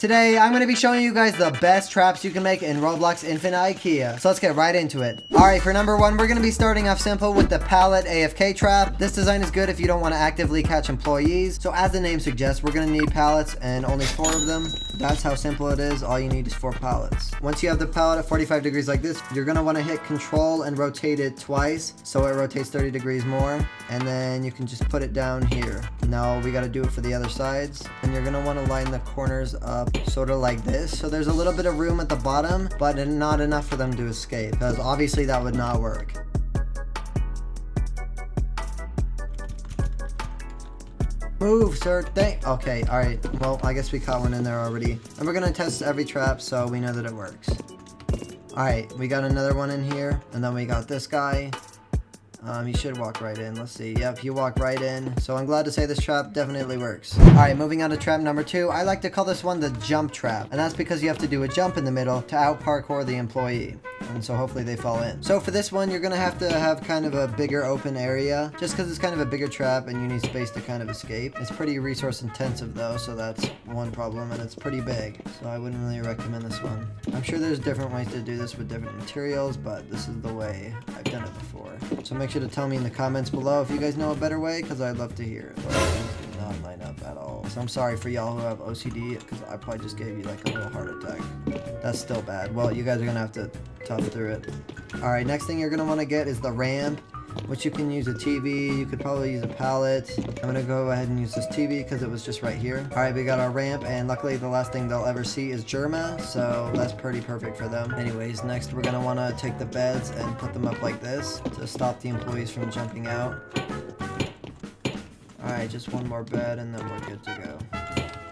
Today, I'm going to be showing you guys the best traps you can make in Roblox Infinite Ikea. So let's get right into it. Alright, for number one, we're going to be starting off simple with the Pallet AFK trap. This design is good if you don't want to actively catch employees. So as the name suggests, we're going to need pallets and only 4 of them. That's how simple it is. All you need is 4 pallets. Once you have the pallet at 45 degrees like this, you're going to want to hit control and rotate it twice so it rotates 30 degrees more. And then you can just put it down here. Now we got to do it for the other sides. And you're going to want to line the corners up sort of like this, so there's a little bit of room at the bottom, but not enough for them to escape, because obviously that would not work. Move, sir. Okay, alright. Well, I guess we caught one in there already. And we're gonna test every trap so we know that it works. Alright, we got another one in here, and then we got this guy. He should walk right in. Let's see. Yep, he walked right in. So I'm glad to say this trap definitely works. Alright, moving on to trap number 2. I like to call this one the jump trap. And that's because you have to do a jump in the middle to out parkour the employee. And so hopefully they fall in. So for this one, you're going to have kind of a bigger open area. Just because it's kind of a bigger trap and you need space to kind of escape. It's pretty resource intensive though, so that's one problem. And it's pretty big. So I wouldn't really recommend this one. I'm sure there's different ways to do this with different materials, but this is the way I've done it before. So make sure to tell me in the comments below if you guys know a better way, because I'd love to hear it. But things do not line up at all. So I'm sorry for y'all who have OCD, because I probably just gave you like a little heart attack. That's still bad. Well, you guys are going to have to tough through it. Alright, next thing you're going to want to get is the ramp, which you can use a TV. You could probably use a pallet. I'm going to go ahead and use this TV because it was just right here. Alright, we got our ramp, and luckily the last thing they'll ever see is Germa, so that's pretty perfect for them. Anyways, next we're going to want to take the beds and put them up like this to stop the employees from jumping out. Alright, just one more bed and then we're good to go.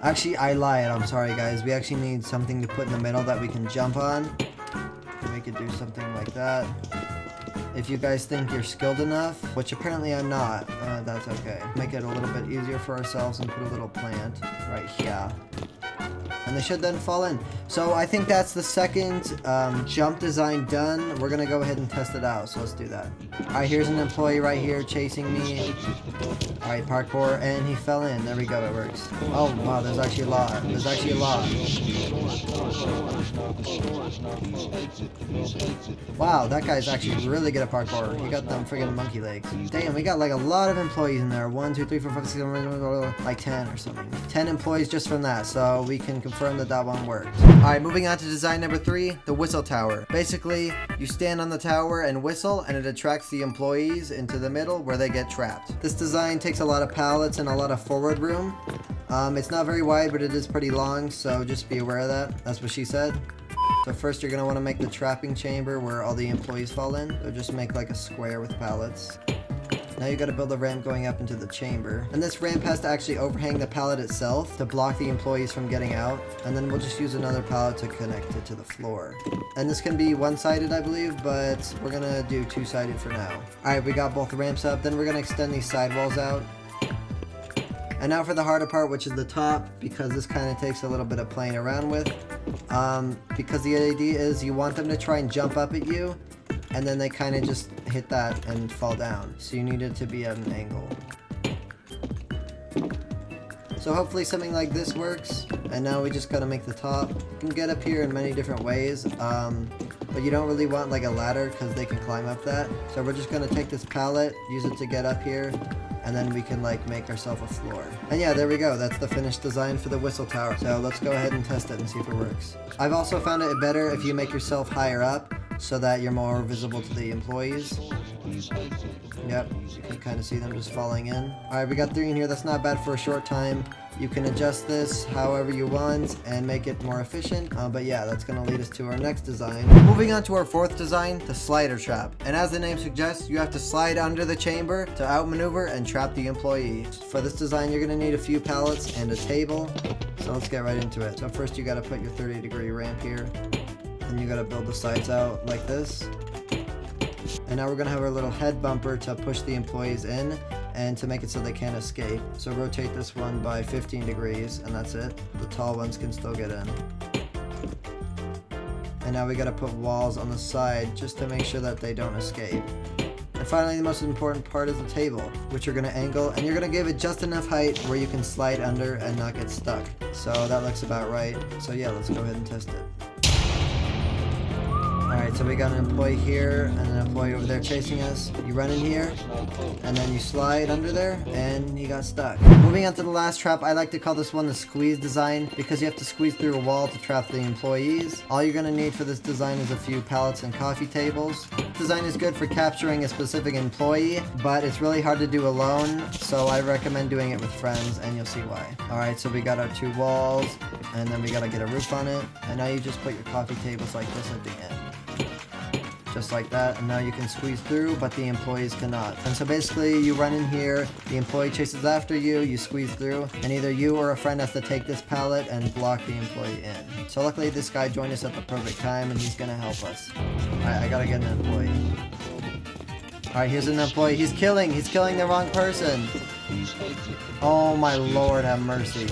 Actually, I lied. I'm sorry, guys. We actually need something to put in the middle that we can jump on. We could do something like that. If you guys think you're skilled enough, which apparently I'm not, that's okay. Make it a little bit easier for ourselves and put a little plant right here. And they should then fall in. So I think that's the second jump design done. We're going to go ahead and test it out. So let's do that. Alright, here's an employee right here chasing me. Alright, parkour, and he fell in. There we go, it works. Oh, wow, there's actually a lot. There's actually a lot. Wow, that guy's actually really good at parkour. He got them friggin' monkey legs. Damn, we got like a lot of employees in there. 1, 2, 3, 4, 5, 6, 7, like 10 or something. 10 employees just from that, so we can confirm that that one worked. Alright, moving on to design number 3, the whistle tower. Basically, you stand on the tower and whistle, and it attracts the employees into the middle where they get trapped. This design takes a lot of pallets and a lot of forward room. It's not very wide, but it is pretty long, so just be aware of that. That's what she said. So first you're going to want to make the trapping chamber where all the employees fall in. So just make like a square with pallets. Now you got to build a ramp going up into the chamber. And this ramp has to actually overhang the pallet itself to block the employees from getting out. And then we'll just use another pallet to connect it to the floor. And this can be one-sided, I believe, but we're going to do two-sided for now. Alright, we got both ramps up. Then we're going to extend these sidewalls out. And now for the harder part, which is the top, because this kind of takes a little bit of playing around with. Because the idea is you want them to try and jump up at you, and then they kind of just hit that and fall down. So you need it to be at an angle. So hopefully something like this works. And now we just gotta make the top. You can get up here in many different ways, but you don't really want like a ladder because they can climb up that. So we're just gonna take this pallet, use it to get up here, and then we can like make ourselves a floor. And yeah, there we go. That's the finished design for the whistle tower. So let's go ahead and test it and see if it works. I've also found it better if you make yourself higher up so that you're more visible to the employees. Yep, you can kind of see them just falling in. Alright, we got 3 in here. That's not bad for a short time. You can adjust this however you want and make it more efficient. But yeah, that's going to lead us to our next design. Moving on to our 4th design, the slider trap. And as the name suggests, you have to slide under the chamber to outmaneuver and trap the employee. For this design, you're going to need a few pallets and a table. So let's get right into it. So first you got to put your 30-degree ramp here. And you got to build the sides out like this. And now we're going to have our little head bumper to push the employees in and to make it so they can't escape. So rotate this one by 15 degrees and that's it. The tall ones can still get in. And now we got to put walls on the side just to make sure that they don't escape. And finally, the most important part is the table, which you're going to angle, and you're going to give it just enough height where you can slide under and not get stuck. So that looks about right. So yeah, let's go ahead and test it. Alright, so we got an employee here and an employee over there chasing us. You run in here, and then you slide under there, and he got stuck. Moving on to the last trap, I like to call this one the squeeze design, because you have to squeeze through a wall to trap the employees. All you're gonna need for this design is a few pallets and coffee tables. This design is good for capturing a specific employee, but it's really hard to do alone, so I recommend doing it with friends, and you'll see why. Alright, so we got our 2 walls, and then we gotta get a roof on it, and now you just put your coffee tables like this at the end. Just like that, and now you can squeeze through, but the employees cannot. And so basically, you run in here, the employee chases after you, you squeeze through, and either you or a friend has to take this pallet and block the employee in. So luckily, this guy joined us at the perfect time, and he's gonna help us. Alright, I gotta get an employee. Alright, here's an employee. He's killing the wrong person. Oh my lord, have mercy.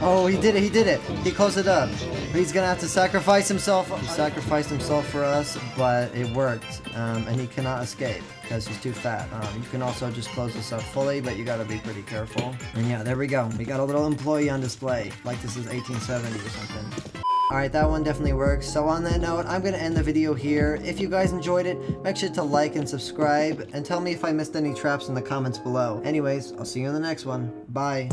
Oh, he did it. He closed it up. He's gonna have to sacrifice himself. He sacrificed himself for us, but it worked. And he cannot escape because he's too fat. You can also just close this up fully, but you gotta be pretty careful. And yeah, there we go. We got a little employee on display, like this is 1870 or something. Alright, that one definitely works. So on that note, I'm going to end the video here. If you guys enjoyed it, make sure to like and subscribe, and tell me if I missed any traps in the comments below. Anyways, I'll see you in the next one. Bye.